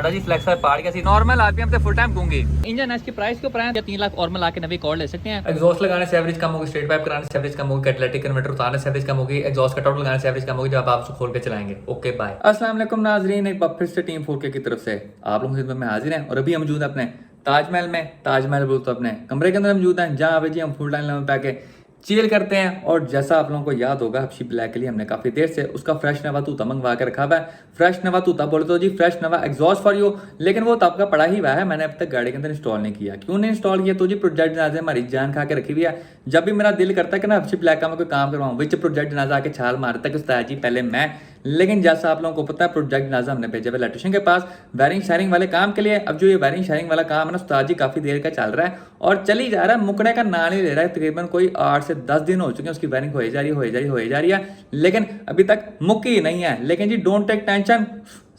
साढ़ा जी फ्लेक्सर पाड़ के सी नॉर्मल आरपीएम पे फुल टाइम घूंगी। इंजन इसकी प्राइस के ऊपर है या 3 लाख और में ला के नवी कॉल ले सकते हैं। एग्जॉस्ट लगाने से एवरेज कम होगी, स्ट्रेट पाइप कराने से एवरेज कम होगी, कैटालिटिक कन्वर्टर उतारने से एवरेज कम होगी, एग्जॉस्ट कटआउट लगाने से एवरेज कम होगी जब आप उसको खोल के चलाएंगे। Okay bye. अस्सलाम वालेकुम नाजरीन, एक बार फिर से टीम 4K की तरफ से आप लोगों की खिदमत में हाजिर हैं और अभी हम मौजूद हैं अपने ताजमहल में। ताजमहल बोल तो अपने कमरे के अंदर मौजूद हैं जहाँ पे जी हम फुल टाइम लेवल पे आके चिल करते हैं। और जैसा आप लोगों को याद होगा हबशी ब्लैक के लिए हमने काफ़ी देर से उसका फ्रेश नवा तूता मंगवा के रखा हुआ है। फ्रेश नवा तूता बोले तो जी फ्रेश नवा एग्जॉस्ट फॉर यू, लेकिन वो तब का पड़ा ही हुआ है, मैंने अब तक गाड़ी के अंदर इंस्टॉल नहीं किया। क्यों नहीं इंस्टॉल किया? तो जी प्रोजेक्ट जनाजे हमारी जान खा के रखी हुई है। जब भी मेरा दिल करता है कि ना हबशी ब्लैक का मैं कोई काम करवाऊँ, विच प्रोजेक्ट जनाजा आके छाल मारता है कि उस्ताद जी पहले मैं। लेकिन जैसा आप लोगों को पता है प्रोजेक्ट जनाजा हमने भेजा हुआ इलेक्ट्रिशियन के पास वायरिंग शेयरिंग वाले काम के लिए। अब जो ये वायरिंग शेयरिंग वाला काम है ना उस्ताद जी काफ़ी देर का चल रहा है और चली जा रहा है, मुकने का नाम नहीं ले रहा है। तकरीबन कोई 8 से 10 दिन हो चुके हैं उसकी वायरिंग हो जा रही है, लेकिन अभी तक मुक्की नहीं है। लेकिन जी डोंट टेक टेंशन,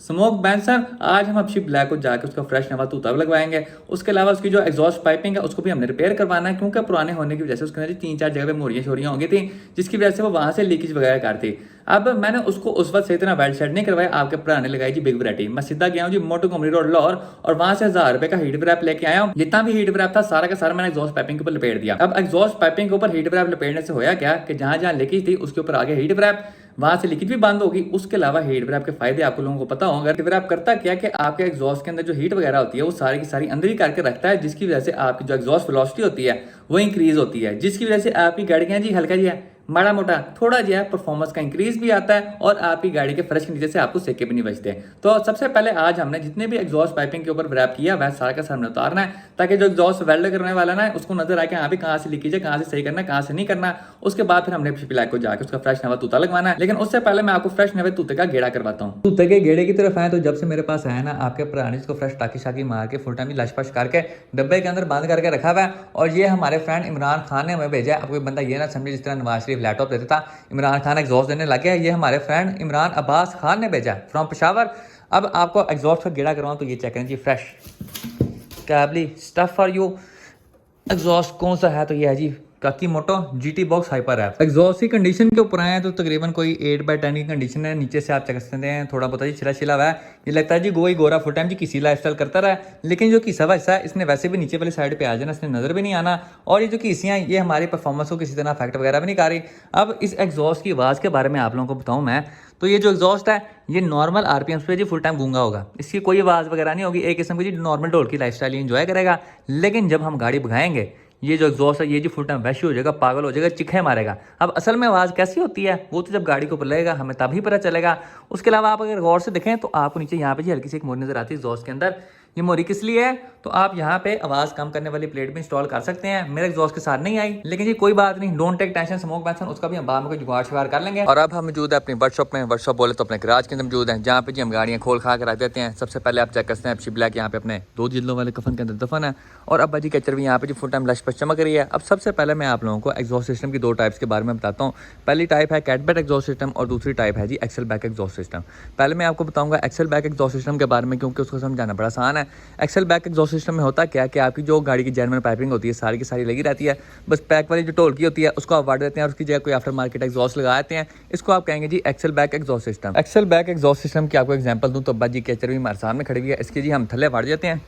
स्मोक बैंसर आज हम हबशी ब्लैक को जाके उसका फ्रेश नवा तूता लगवाएंगे। उसके अलावा उसकी जो एग्जॉस्ट पाइपिंग है उसको भी हमने रिपेयर करवाना है, क्योंकि पुराने होने की वजह से उसके अंदर 3-4 जगह पे मोरियां शोरियां हो गई थी, जिसकी वजह से वो वहां से लीकेज वगैरह करती। अब मैंने उसको उस वक्त सही तरह वेल्ड शेड नहीं करवाया, आपके पुराने लगाई जी बिग वैरायटी। मैं सीधा गया हूँ जी मोटो घुमरी रोड लाहौर और वहां से 1000 रुपए का हीट रैप लेके आया हूँ। जितना भी हीट रैप था सारा का सारा मैंने एग्जॉस्ट पाइपिंग के ऊपर लपेट दिया। अब एग्जॉस्ट पाइपिंग के ऊपर हीट रैप लपेटने से होया क्या कि जहां जहां लीकेज थी उसके ऊपर आगे हीट रैप, वहां से लीकेज भी बंद होगी। उसके अलावा हीट रैप के फायदे आप लोगों को पता होंगे। हीट रैप करता क्या कि आपके एग्जॉस्ट के अंदर जो हीट वगैरह होती है वो सारी की सारी अंदर ही करके रखता है, जिसकी वजह से आपकी जो एग्जॉस्ट वेलोसिटी होती है वो इंक्रीज होती है, जिसकी वजह से आपकी गाड़ियां जी हल्का जी है माड़ा मोटा थोड़ा जो है परफॉर्मेंस का इंक्रीज भी आता है और आपकी गाड़ी के फ्रेश के नीचे से आपको सेके भी नहीं बचते। तो सबसे पहले आज हमने जितने भी एग्जॉस्ट पाइपिंग के ऊपर रैप किया वह सारा का सामने उतारना है, ताकि जो एग्जॉस्ट वेल्ड करने वाला ना उसको नजर आए कि हाँ भी कहाँ से लीकेज है, कहाँ से सही करना है, कहाँ से नहीं करना। उसके बाद फिर हमने ब्लैक को जाकर उसका फ्रेश नवा तूता लगवाना है। लेकिन उससे पहले मैं आपको फ्रेश नवे तूते का गेड़ा करवाता हूँ। तूते के गेड़े की तरफ आए तो जब से मेरे पास आया ना आपके पुराने इसको फ्रेश टाकी शाकी मार के फुल टाइम लशपश करके डब्बे के अंदर बंद करके रखा हुआ है। और ये हमारे फ्रेंड इमरान खान ने हमें भेजा है। अब कोई बंदा ये ना समझे जिस तरह नवाज शरीफ लैपटॉप देता था इमरान खान एग्जॉस्ट देने लग गया, ये हमारे फ्रेंड इमरान अब्बास खान ने भेजा फ्रॉम पेशावर। अब आपको एग्जॉस्ट का गेड़ा करवाऊं तो ये चेक करें जी, फ्रेश कैबली स्टफ फॉर यू। एग्जॉस्ट कौन सा है? तो ये है जी काकी मोटो GT बॉक्स हाइपर है। एग्जॉस्ट की कंडीशन के ऊपर आए तो तकरीबन कोई 8/10 की कंडीशन है। नीचे से आप चेक कर सकते हैं थोड़ा बहुत जी छिला हुआ है, ये लगता है जी गोई गोरा फुल टाइम जी किसी लाइफस्टाइल करता रहा है। लेकिन जो किसा हुआ हिस्सा है इसने वैसे भी नीचे वाली साइड पे आ जाना, इसने नजर भी नहीं आना। और ये जो किसियाँ ये हमारी परफॉर्मेंस को किसी तरह इफेक्ट वगैरह भी नहीं कर रही। अब इस एग्जॉस्ट की आवाज़ के बारे में आप लोगों को बताऊँ मैं, तो ये जो एग्जॉस्ट है ये नॉर्मल RPM पे जी फुल टाइम गूंगा होगा, इसकी कोई आवाज़ वगैरह नहीं होगी, एक किस्म की जी नॉर्मल ढोल की लाइफस्टाइल एंजॉय करेगा। लेकिन जब हम गाड़ी भगाएंगे ये जो एग्जॉस्ट है ये जी फुल टाइम वैशी हो जाएगा, पागल हो जाएगा, चिखे मारेगा। अब असल में आवाज़ कैसी होती है वो तो जब गाड़ी को ऊपर लगेगा हमें तभी पता चलेगा। उसके अलावा आप अगर गौर से देखें तो आपको नीचे यहाँ पे जी हल्की सी एक मोरी नजर आती है एग्जॉस्ट के अंदर। ये मोरी किस लिए है? तो आप यहाँ पे आवाज़ कम करने वाली प्लेट भी इंस्टॉल कर सकते हैं। मेरे एग्जॉस्ट के साथ नहीं आई, लेकिन जी कोई बात नहीं, डोंट टेक टेंशन, स्मोक बैंसन उसका भी हम बाद में कोई जुगाड़ शुगाड़ कर लेंगे। और अब हम मौजूद है अपनी वर्कशॉप में। वर्कशॉप बोले तो अपने गराज के अंदर मौजूद है, जहाँ पे जी हम गाड़ियाँ खोल खा के रख देते हैं। सबसे पहले आप चेक करते हैं हबशी ब्लैक यहाँ पे अपने 2 जिलों वाले कफन के अंदर दफन है। और अब जी कैचर भी यहाँ पे जी फुल टाइम लश पर चमक रही है। अब सबसे पहले मैं आप लोगों को एग्जॉस्ट सिस्टम की 2 टाइप्स के बारे में बताता हूँ। पहली टाइप है कैटबैट एग्जॉस्ट सिस्टम और दूसरी टाइप है जी एक्सेल बैक एग्जॉस्ट सिस्टम। पहले मैं आपको बताऊंगा एक्सेल बैक एग्जॉस्ट सिस्टम के बारे में, क्योंकि उसको समझाना बड़ा आसान है। एक्सेल बैक एग्जॉस्ट सिस्टम में होता क्या कि आपकी जो गाड़ी की जेन्युइन पाइपिंग होती है सारी की सारी लगी रहती है, बस पैक वाली जो ढोल की होती है उसको आप वाट देते हैं और उसकी जगह कोई आफ्टर मार्केट एग्जॉस्ट लगा देते हैं। इसको आप कहेंगे जी axle back exhaust system. Axle back exhaust system की आपको एग्जांपल दूं तो अब्बा जी कैचर भी हमारे सामने खड़ी हुई है, इसकी जी हम थल्ले वाट देते हैं।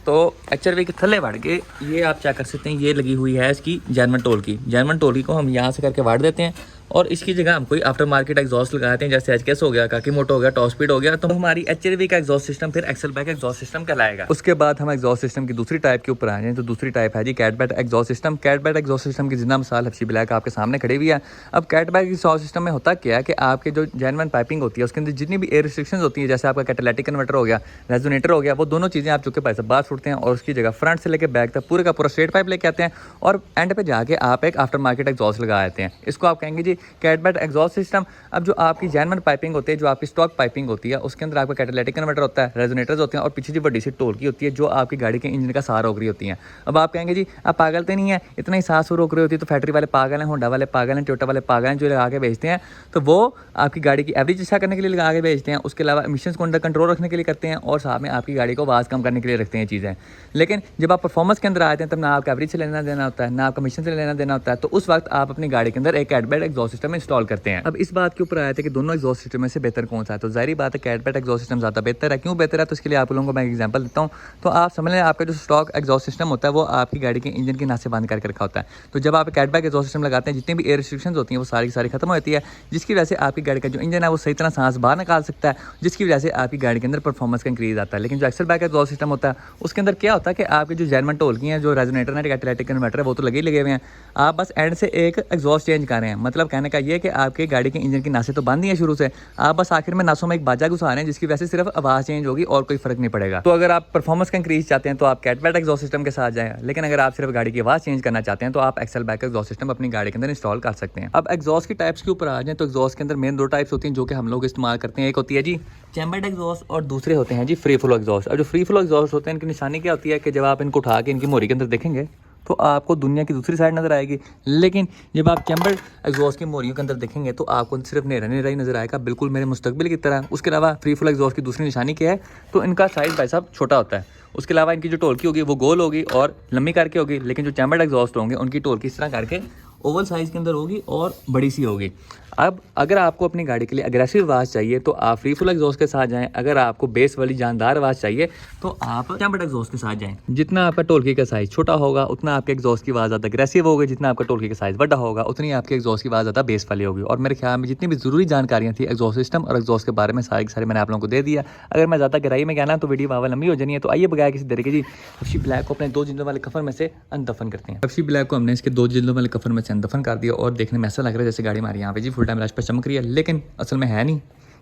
तो HRV के थल्ले वाट के ये आप क्या कर सकते हैं, ये लगी हुई है इसकी जेन्युइन टोल की। जेन्युइन टोल की को हम यहाँ से करके वाट देते हैं और इसकी जगह हम कोई आफ्टर मार्केट एग्जॉस्ट लगाते हैं, जैसे HKS हो गया, काकी मोटो हो गया, टॉप स्पीड हो गया। तो हमारी HRV का एग्जॉस्ट सिस्टम फिर एक्सेल बैक एग्जॉस्ट सिस्टम कहलाएगा। उसके बाद हम एग्जॉस्ट सिस्टम की दूसरी टाइप के ऊपर आ जाए तो दूसरी टाइप है जी कैटबैट एग्जॉस्ट सिस्टम। कैटबैट एग्जॉस्ट सिस्टम की जिंदा मिसाल हबशी ब्लैक आपके सामने खड़ी हुई है। अब कैटबैट एग्जॉस्ट सिस्टम में होता क्या है कि आपके जो जेन्युइन पाइपिंग होती है उसके अंदर जितनी भी एयर रिस्ट्रिक्शंस होती है, जैसे आपका कैटालिटिक कन्वर्टर हो गया, रेजोनेटर हो गया, वो दोनों चीज़ें आप चुके पैसे बाहर छूटते हैं और उसकी जगह फ्रंट से लेकर बैक तक पूरे का पूरा स्ट्रेट पाइप लेके आते हैं और एंड पे जाके आप एक आफ्टर मार्केट एग्जॉस्ट लगा देते हैं। इसको आप कहेंगे जी कैटबैट एग्जॉस्ट सिस्टम। अब जो आपकी जेन्युइन पाइपिंग होती है, जो आपकी स्टॉक पाइपिंग होती है, उसके अंदर आपका कैटालिटिक कन्वर्टर होता है, रेजोनेटर्स होते हैं और पीछे जी बड़ी सी टोल की होती है जो आपकी गाड़ी के इंजन का सहारा रोक रही होती है। अब आप कहेंगे जी आप पागल तो नहीं है, इतना ही सांस रोक रही होती है तो फैक्ट्री वाले पागल हैं, होंडा वाले पागल हैं, टोयोटा वाले पागल हैं जो लगा के बेचते हैं। तो वो आपकी गाड़ी की एवरेज अच्छा करने के लिए लगा के बेचते हैं, उसके अलावा एमिशंस को अंडर कंट्रोल रखने के लिए करते हैं और साथ में आपकी गाड़ी को आवाज़ कम करने के लिए रखते हैं चीज़ें। लेकिन जब आप परफॉर्मेंस के अंदर आते हैं तब ना आपका एवरेज से लेना देना होता है, ना आपका एमिशन से लेना देना होता है। तो उस वक्त आप अपनी गाड़ी के अंदर एक कैटबैट एग्जॉस्ट एग्जॉस्ट सिस्टम इंस्टॉल करते हैं। अब इस बात के ऊपर आया था कि दोनों एग्जॉस्ट सिस्टम में से बेहतर कौन सा है, तो जाहिर बात है कैटबैट एग्जॉस्ट सिस्टम ज़्यादा बेहतर है। क्यों बेहतर है, तो इसके लिए आप लोगों को मैं एग्जांपल देता हूँ। तो आप समझ लें आपका जो स्टॉक एग्जॉस्ट सिस्टम होता है वो आपकी गाड़ी के इंजन की नासें बंद करके रखा होता है। तो जब आप कैटबैट एग्जॉस्ट सिस्टम लगाते हैं जितनी भी एयर रिस्ट्रिक्शन होती हैं वो सारी की सारी खत्म होती है, जिसकी वजह से आपकी गाड़ी का जो इंजन है वो सही तरह सांस बाहर निकाल सकता है, जिसकी वजह से आपकी गाड़ी के अंदर परफॉर्मेंस का इंक्रीज आता है। लेकिन जो एक्सल बैक एग्जॉस्ट सिस्टम होता है उसके अंदर क्या होता है कि आपके जो जर्मन ढोलकी हैं, जो रेजोनेटर है, कैटालिटिक कन्वर्टर है, वो तो लगे हुए हैं, आप बस एंड से एक एग्जॉस्ट चेंज कर रहे हैं। मतलब कहने का ये है कि आपके गाड़ी के इंजन की नासें तो बंद ही हैं शुरू से, आप बस आखिर में नासों में एक बाजा घुसा रहे हैं, जिसकी वजह से सिर्फ आवाज़ चेंज होगी और कोई फर्क नहीं पड़ेगा। तो अगर आप परफॉर्मेंस का इंक्रीज चाहते हैं तो आप कैटबैट एग्जॉस्ट सिस्टम के साथ जाएं, लेकिन अगर आप सिर्फ गाड़ी की आवाज़ चेंज करना चाहते हैं तो आप एक्सल बैक एग्जॉस्ट सिस्टम अपनी गाड़ी के अंदर इंस्टॉल कर सकते हैं। अब एग्जॉस्ट की टाइप्स के ऊपर आ जाए तो एग्जॉस्ट के अंदर मेन 2 टाइप्स होती हैं जो कि हम लोग इस्तेमाल करते हैं। एक होती है जी चैम्बर्ड एग्जॉस्ट और दूसरे होते हैं जी फ्री फ्लो एग्जॉस्ट। अब जो फ्री फ्लो एग्जॉस्ट होते हैं इनकी निशानी क्या होती है कि जब आप इनको उठा के इनकी मोरी के अंदर देखेंगे तो आपको दुनिया की दूसरी साइड नज़र आएगी, लेकिन जब आप चैम्बर्ड एग्जॉस्ट की मोरियों के अंदर देखेंगे तो आपको सिर्फ नेरा ही नज़र आएगा, बिल्कुल मेरे मुस्तकबिल की तरह। उसके अलावा फ्री फ्लो एग्जॉस्ट की दूसरी निशानी क्या है, तो इनका साइज़ भाई साहब छोटा होता है। उसके अलावा इनकी जो ढोलकी होगी वो गोल होगी और लंबी करके होगी, लेकिन जो चैम्बर्ड एग्जॉस्ट होंगे उनकी ढोलकी इस तरह करके ओवल साइज़ के अंदर होगी और बड़ी सी होगी। अब अगर आपको अपनी गाड़ी के लिए अग्रेसिव आवाज़ चाहिए तो आप फ्री फ्लो एग्जॉस्ट के साथ जाएं, अगर आपको बेस वाली जानदार आवाज़ चाहिए तो आप चैम्बर्ड एग्जॉस्ट के साथ जाएं। जितना आपका ढोलकी का साइज़ छोटा होगा उतना आपके एग्जॉस्ट की आवाज़ ज़्यादा अग्रेसिव होगी, जितना आपका ढोलकी का साइज़ बड़ा होगा उतनी आपके एग्जॉस्ट की आवाज़ ज़्यादा बेस वाली होगी। और मेरे ख्याल में जितनी भी ज़रूरी जानकारियाँ थी एग्जॉस्ट सिस्टम और एग्जॉस्ट के बारे में सारी की सारी मैंने आप लोगों को दे दिया। अगर मैं ज़्यादा गहराई में कहना तो वीडियो वावा लंबी हो जानी है, तो आइए बगैर किसी तरीके की हफ्शी ब्लैक को अपने 2 जिल्दों वाले कफन में से अनदफन करते हैं। हफ्शी ब्लैक को हमने इसके 2 जिल्दों वाले कफन में से अनदफन कर दिया और देखने में ऐसा लग रहा है जैसे गाड़ी हमारी यहाँ पे जी फुल टाइम लाश पर चमक रही है, लेकिन असल में है नहीं।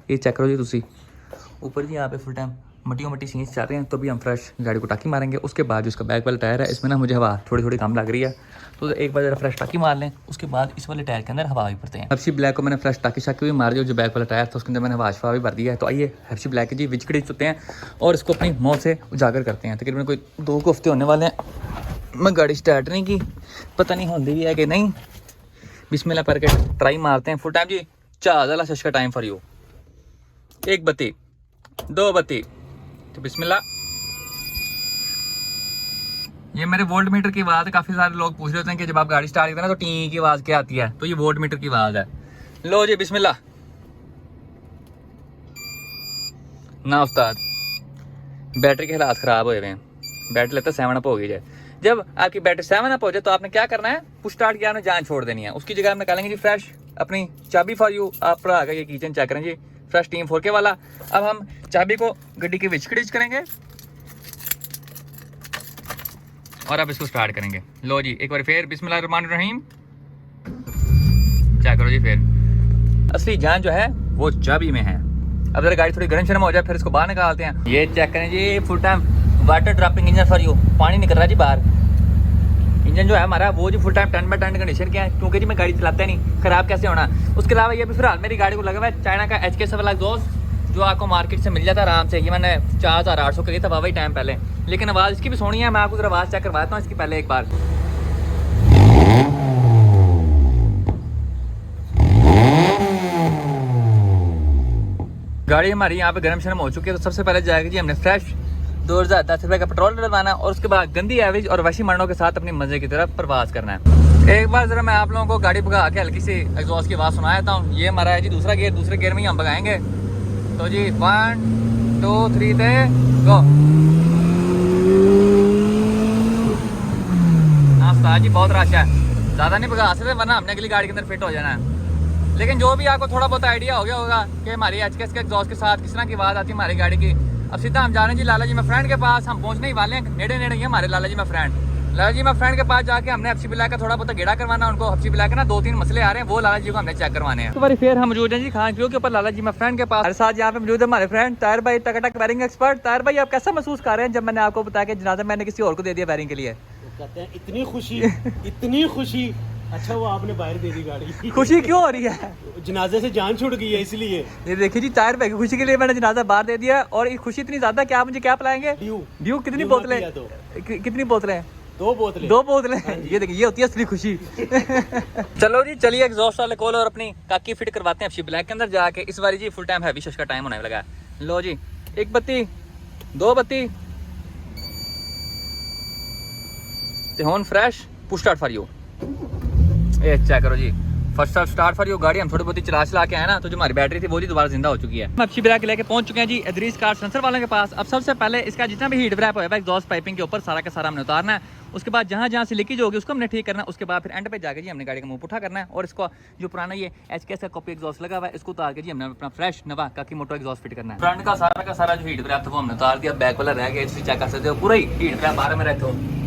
ये चेक करो जी तुसी ऊपर जी यहाँ पे फुल टाइम मट्टी सींच चल रहे हैं। तो भी हम फ्रेश गाड़ी को टाकी मारेंगे। उसके बाद जो इसका बैक वाला टायर है इसमें ना मुझे हवा थोड़ी कम लग रही है, तो एक बार जरा फ्रेश टाकी मार लें, उसके बाद इस वाले टायर के अंदर हवा भी भरते हैं। हर्षी ब्लैक को मैंने फ्रेश टाकी शाकी भी मार दी और जो बैक वाला टायर था उसके अंदर मैंने हवा भी भर दिया है। तो आइए हर्षी ब्लैक जी विचकड़ी चुते हैं और इसको अपनी मौत से उजागर करते हैं। तकरीबन कोई 2 हफ्ते होने वाले हैं, मैं गाड़ी स्टार्ट नहीं की, पता नहीं होती भी है कि नहीं। बिस्मिल्लाह करके ट्राई मारते हैं। फुल टाइम जी जहाज़ वाला शश का टाइम फॉर यू। 1 बत्ती 2 बत्ती, तो बिस्मिल्लाह। ये मेरे वोल्ट मीटर की आवाज़ है। काफ़ी सारे लोग पूछ रहे होते हैं कि जब आप गाड़ी स्टार्ट करते हैं ना तो टी की आवाज़ क्या आती है, तो ये वोल्ट मीटर की आवाज़ है। लो जी बिस्मिल्लाह। ना उस्ताद बैटरी के हालात ख़राब हुए हैं, बैटरी लगता है 7 अप हो गई है। जब आपकी बैटरी 7 अप हो जाए तो आपने क्या करना है, पुश स्टार्ट किया, आपने जान छोड़ देनी है। उसकी जगह आप निकालेंगे जी फ्रेश अपनी चाबी फॉर यू। आप पर आएगा ये किचन चेक करें जी, फ्रेश टीम 4K वाला। अब हम चाबी को गड्डी के विच खड़ीज करेंगे और अब इसको स्टार्ट करेंगे। लो जी एक बार फिर बिस्मिल्लाहिर्रहमानिर्रहीम। चेक करो जी, फिर असली जान जो है वो चाबी में है। अब जरा गाड़ी थोड़ी गर्म शर्म हो जाए फिर इसको बाहर निकालते हैं। ये चेक करें जी, full time water dropping engine for you. पानी निकल रहा है जी बाहर। इंजन जो है हमारा वो जी फुल टाइम 10/10 कंडीशन क्या है, क्योंकि जी मैं गाड़ी चलाता नहीं, खराब कैसे होना। उसके अलावा ये भी फिलहाल मेरी गाड़ी को लगा हुआ है चाइना का HKS वाला एग्जॉस्ट, जो आपको मार्केट से मिल जाता है आराम से। ये मैंने 4800 का लिया था वावा ही टाइम पहले, लेकिन आवाज़ इसकी भी सोनी है। मैं आपको जरा आवाज़ चेक करवाता हूँ इसकी पहले एक बार। गाड़ी हमारी यहाँ पे गर्म शर्म हो चुकी है, तो सबसे पहले जाएगी जी हमने फ्रेश 2010 रुपये का पेट्रोल डलवाना है और उसके बाद गंदी एवरेज और वैसी मरणों के साथ अपनी मजे की तरफ प्रवास करना है। एक बार जरा मैं आप लोगों को गाड़ी भगा के हल्की सी एग्जॉस्ट की आवाज़ सुना देता हूँ। ये हमारा है जी दूसरा गियर, दूसरे गियर में ही हम भगाएंगे। तो जी 1 2 3 थे गो। हाँ जी बहुत रश है, ज़्यादा नहीं भगा सकते वरना हमने अगली गाड़ी के अंदर फिट हो जाना है। लेकिन जो भी आपको थोड़ा बहुत आइडिया हो गया होगा कि हमारी HKS के एग्जॉस्ट के साथ किस तरह की आवाज़ आती है हमारी गाड़ी की। अब सीधा हम जा रहे हैं जी लाला जी मैं फ्रेंड के पास। हम पहुंचने ही वाले हैं, नेड़े ही हमारे लाला जी मैं फ्रेंड। लाला जी मैं फ्रेंड के पास जाके हमने हफ्सी ब्लैक का थोड़ा बहुत गेड़ा करवाना उनको। हफ्सी ब्लैक के ना 2-3 मसले आ रहे हैं, वो लाला जी को हमने चेक करवाने हैं। तो बारी फिर हम मौजूद हैं जी खान के ऊपर लाला जी मैं फ्रेंड के पास। हमारे साथ यहाँ पे मौजूद है हमारे फ्रेंड ताहिर भाई, टकाटक वायरिंग एक्सपर्ट। ताहिर भाई आप कैसा महसूस कर रहे हैं जब मैंने आपको बताया कि जनाजा मैंने किसी और को दे दिया वायरिंग के लिए? कहते हैं इतनी खुशी इतनी खुशी। अच्छा वो आपने बाहर दे दी गाड़ी। खुशी क्यों हो रही है? जनाजे से जान छूट गई है इसलिए। ये देखिए जी ताहिर भाई की खुशी के लिए मैंने जनाजा बाहर दे दिया और ये खुशी इतनी ज्यादा कि आप मुझे क्या पिलाएंगे? ड्यू। कितनी बोतलें? कितनी बोतलें? 2 बोतलें। 2 बोतलें। ये देखिए ये होती है असली खुशी। चलो जी चलिए एग्जॉस्ट वाले खोल और अपनी काकी फिट करवाते हैं हफ्सी ब्लैक के अंदर जाके। इस बारी जी फुल टाइम हैवी शश का टाइम होने लगा। लो जी 1 बत्ती 2 बत्ती ते होन fresh push start for you. ये चेक करो जी first off start for your गाड़ी। हम थोड़ी बहुत ही चला के आए ना, तो जो हमारी बैटरी थी वो भी दोबारा जिंदा हो चुकी है। हम अच्छी ब्रेक लेके पहुंच चुके हैं जी एड्रीज कार सेंसर वालों के पास। अब सबसे पहले इसका जितना भी हीट रैप होगा एग्जॉस्ट पाइपिंग के ऊपर सारा का सारा हमने उतारना है। उसके बाद जहाँ से लीकेज होगी उसको हमने ठीक करना है। उसके बाद फिर एंड पे जाकर जी हमने गाड़ी का मुंह पुठा करना है, और इसको जो पुराना ये HKS का कॉपी एग्जॉस्ट लगा हुआ है इसको उतार के जी हमने अपना फ्रेश नवा काकीमोटो एग्जॉस्ट फिट करना है। फ्रंट का सारा जो हीट रैप था वो हमने उतार दिया, बैक वाला रह गया, चेक कर सकते हो पूरा ही हीट रैप बाहर में रहते हो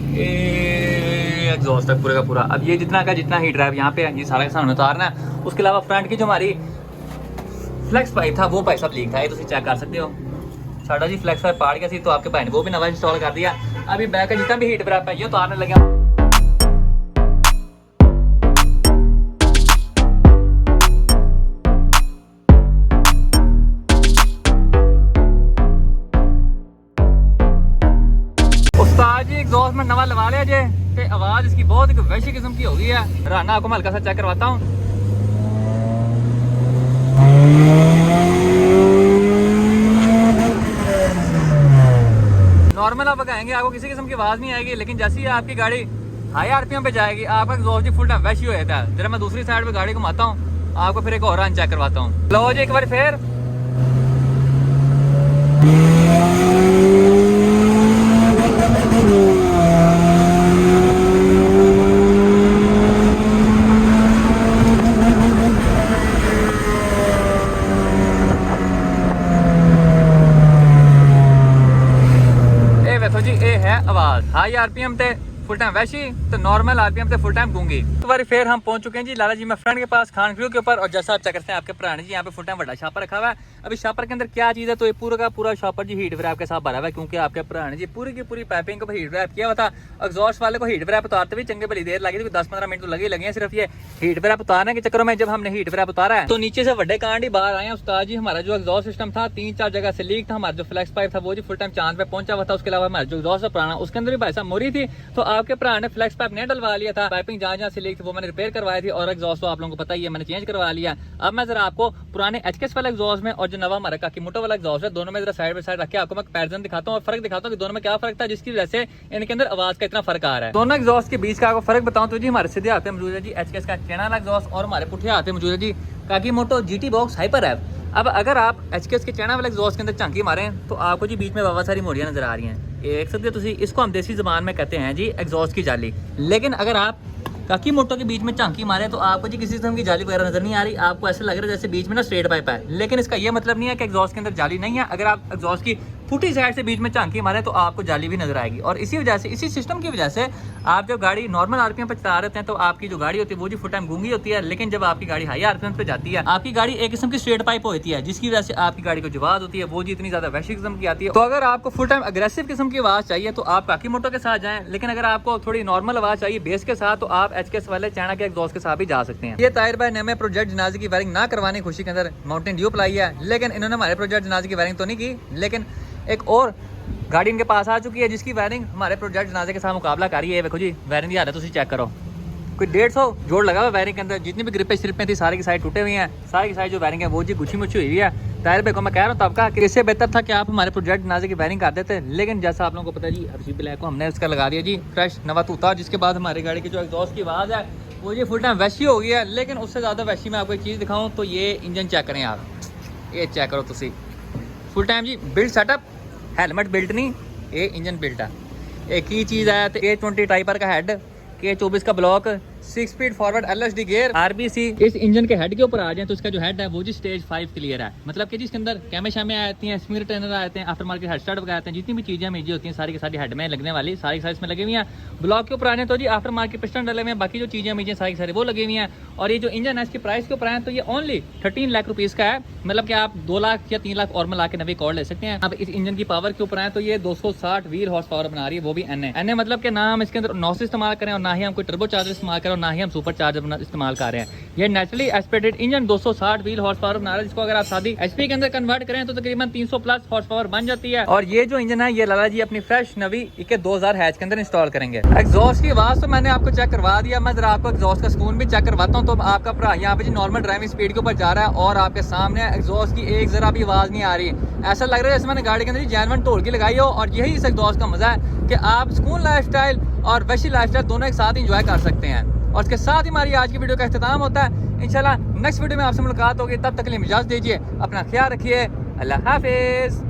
एग्जॉस्ट तक पूरे का पूरा। अब ये जितना हीट रैप यहाँ पे है ये सारा का सारा उतारना है। उसके अलावा फ्रंट की जो हमारी फ्लेक्स पाइप था वो पाइप सब लीक था, ये चेक कर सकते हो। साढ़ा जी फ्लेक्स पाइप पाड़ गया सी, तो आपके भाई ने वो भी नवा इंस्टॉल कर दिया। अभी बैक का जितना भी हीट रैप है ये उतारने लगे। एग्जॉस्ट में नवा लगा लिया जे, ते आवाज इसकी बहुत एक वैसी किस्म की हो गई है। राना आपको मैं हल्का सा चेक करवाता हूँ। नॉर्मल आप लगाएंगे आपको किसी किस्म की आवाज नहीं आएगी, लेकिन जैसे ही आपकी गाड़ी हाई RPM पे जाएगी आपका एग्जॉस्ट फुल टाइम वैसी हो जाता है। जरा मैं दूसरी साइड पे गाड़ी घुमाता हूँ, आपको फिर एक और रन चेक करवाता हूँ। लो जी एक बार फिर आवाज हाई RPM पे फुल टाइम वैसी, तो नॉर्मल RPM पे फुल टाइम गूंगी। तो बारी फिर हम पहुंच चुके हैं जी लाला जी मैं फ्रेंड के पास खान क्रू के ऊपर। और जैसा आप चेक करते हैं आपके पुराने जी यहाँ पे फुल टाइम बड़ा शापर रखा हुआ है। अभी शापर के अंदर क्या चीज़ है, तो ये पूरा का पूरा शापर जी हीट रैप के साथ भरा हुआ है, क्योंकि आपके पुराने जी पूरी की पूरी पाइपिंग को हीट रैप किया हुआ था। एग्जॉस्ट वाले को हीट रैप उतारते हुए चंगे बड़ी देर लगी थी, 10-15 मिनट तो लगे हैं सिर्फ ये हीट रैप उतारने के चक्कर में। जब हमने हीट रैप उतारा है तो नीचे से बड़े कांड ही बाहर आए हैं उस्ताद जी। हमारा जो एग्जॉस्ट सिस्टम था 3-4 जगह से लीक था। हमारा जो फ्लेक्स पाइप था वो जी फुल टाइम चांद पे पहुंचा हुआ था। उसके अलावा हमारा जो एग्जॉस्ट था पुराना उसके अंदर भी भाई साहब मोरी थी, तो आपके पुराने ने फ्लेक्स पाइप नहीं डलवा लिया था। पाइपिंग जहाँ से लीक थी वो मैंने रिपेयर करवाई थी, और एग्जॉस्ट तो आप लोगों को पता ही है मैंने चेंज करवा लिया। अब मैं जरा आपको पुराने HKS वाले एग्जॉस्ट में और जो नवा हमारा काकीमोटो वाला एग्जॉस्ट है दोनों में जरा साइड बाय साइड रख के आपको मैं कंपैरिजन दिखाता हूँ और फर्क दिखाता हूँ कि दोनों में क्या फर्क था, जिसकी वजह से इनके अंदर आवाज का इतना फर्क आ रहा है। दोनों एग्जॉस्ट के बीच का आपको फर्क बताऊं तो जी हमारे सीधे हाथ में मौजूद है जी HKS का चैना वाला एग्जॉस्ट, और हमारे पुठे हाथ में मौजूद है जी काकीमोटो GT बॉक्स हाइपर है। अब अगर आप HKS के चैना वाले एग्जॉस्ट के अंदर झांकी मारें तो आपको जी बीच में बहुत सारी मोड़ियां नजर आ रही हैं। एक सकते हो इसको हम देसी जबान में कहते हैं जी एग्जॉस्ट की जाली। लेकिन अगर आप काकीमोटो के बीच में झांकी मारे तो आपको जी किसी किस्म की जाली वगैरह नजर नहीं आ रही। आपको ऐसा लग रहा है जैसे बीच में ना स्ट्रेट पाइप है, लेकिन इसका ये मतलब नहीं है कि एग्जॉस्ट के अंदर जाली नहीं है। अगर आप एग्जॉस्ट की फुटी साइड से बीच में झांकी मारे तो आपको जाली भी नजर आएगी। और इसी वजह से इसी सिस्टम की वजह से आप जब गाड़ी नॉर्मल RPM पर चला रहे हैं तो आपकी जो गाड़ी होती है वो जी फुल टाइम गूंगी होती है। लेकिन जब आपकी गाड़ी हाई RPM पे जाती है आपकी गाड़ी एक किस्म की स्ट्रेट पाइप होती है, जिसकी वजह से आपकी गाड़ी को जो आवाज होती है वो जी इतनी ज्यादा वैसी किस्म की आती है। तो अगर आपको फुल टाइम अग्रेसिव किस्म की आवाज चाहिए तो आप काकीमोटो के साथ जाएं, लेकिन अगर आपको थोड़ी नॉर्मल आवाज चाहिए बेस के साथ तो आप HKS वाले चाइना के एग्जॉस्ट के साथ भी जा सकते हैं। ये ताहिर भाई ने हमें प्रोजेक्ट जनाजे की वायरिंग ना करवाने खुशी के अंदर माउंटेन ड्यू लाई है, लेकिन इन्होंने हमारे प्रोजेक्ट जनाजे की वायरिंग तो नहीं की, लेकिन एक और गाड़ी इनके पास आ चुकी है जिसकी वायरिंग हमारे प्रोजेक्ट जनाजे के साथ मुकाबला कर रही है। देखो जी वायरिंग की हालत तुम चेक करो, कोई 150 जोड़ लगा हुआ वायरिंग के अंदर। जितनी भी ग्रिपें श्रिपें थी सारी की सारी टूटे हुई हैं, सारी की सारी जो वायरिंग है वो जी गुच्छी मुच्छी हुई है। ताहिर भाई को मैं कह रहा हूँ तब का कि इससे बेहतर था कि आप हमारे प्रोजेक्ट जनाजे की वायरिंग कर देते, लेकिन जैसा आप लोगों को पता है जी हर्षी ब्लैक को हमने उसका लगा दिया जी फ्रेश नवा तूता, जिसके बाद हमारी गाड़ी की जो एग्जॉस्ट की आवाज़ है वो ये फुल टाइम वैसी हो गई है। लेकिन उससे ज़्यादा वैसी मैं आपको एक चीज़ दिखाऊँ तो ये इंजन चेक करें आप, ये चेक करो तुसी फुल टाइम जी बिल्ड सेटअप, हेलमेट बिल्ट नहीं, ये इंजन बिल्ट है। एक ही चीज़ है तो K20 टाइपर का हेड, K24 का block, 6 speed forward LSD gear, RBC। इस इंजन के हेड के ऊपर आ जाए तो इसका जो हेड है वो जी स्टेज 5 क्लियर है, मतलब कि जिसके अंदर कैमे शामे आती हैं, स्मीर ट्रेनर आते हैं, आफ्टर मार्केट हेड स्टार्ट वगैरह आते हैं, जितनी भी चीज़ें मेजी होती हैं सारी की सारी हेड में लगने वाली सारी साइज में लगी हुई हैं। ब्लॉक के ऊपर आने तो जी आफ्टर मार्केट पिस्टन डले हुए हैं, बाकी जो चीज़ें मेजी सारी की सारी वो लगी हुई हैं। और ये जो इंजन है इसकी प्राइस के ऊपर आए तो ये ओनली 13 लाख रुपीज़ का है, मतलब कि आप 2 लाख या 3 लाख और मिला के नवी कॉल ले सकते हैं। अब इस इंजन की पावर के ऊपर आए तो ये 260 व्हील हॉर्स पावर बना रही है, वो भी NA मतलब कि ना हम इसके अंदर नॉस इस्तेमाल करें और ना ही हम कोई टर्बो चार्जर इस्तेमाल करें और ना ही हम सुपर चार्जर इस्तेमाल कर रहे हैं। ये naturally aspirated engine 260 wheel horse power बना रहा है, जिसको अगर आप सादी HP के अंदर कन्वर्ट करें तो तकरीबन 300 प्लस हॉर्स पावर बन जाती है। और ये जो इंजन है ये लाला जी अपनी फ्रेश नवी इके 2000 हैच के अंदर इंस्टॉल करेंगे। एग्जॉस्ट की आवाज तो मैंने आपको चेक करवा दिया, मैं जरा आपको एग्जॉस्ट का सुकून भी चेक करवाता हूँ। तो आपका भरा यहाँ पे जी नॉर्मल ड्राइविंग स्पीड के ऊपर जा रहा है और आपके सामने एग्जॉस्ट की एक जरा भी आवाज नहीं आ रही, ऐसा लग रहा है जैसे मैंने गाड़ी के अंदर जैनवन ढोलकी लगाई हो। और यही इस एग्जॉस्ट का मजा है कि आप सुकून लाइफस्टाइल और वैसी लाइफस्टाइल दोनों एक साथ इंजॉय कर सकते हैं। और इसके साथ ही हमारी आज की वीडियो का इख्तिताम होता है। इंशाल्लाह नेक्स्ट वीडियो में आपसे मुलाकात होगी, तब तक के लिए इजाज़त दीजिए, अपना ख्याल रखिए, अल्लाह हाफिज़।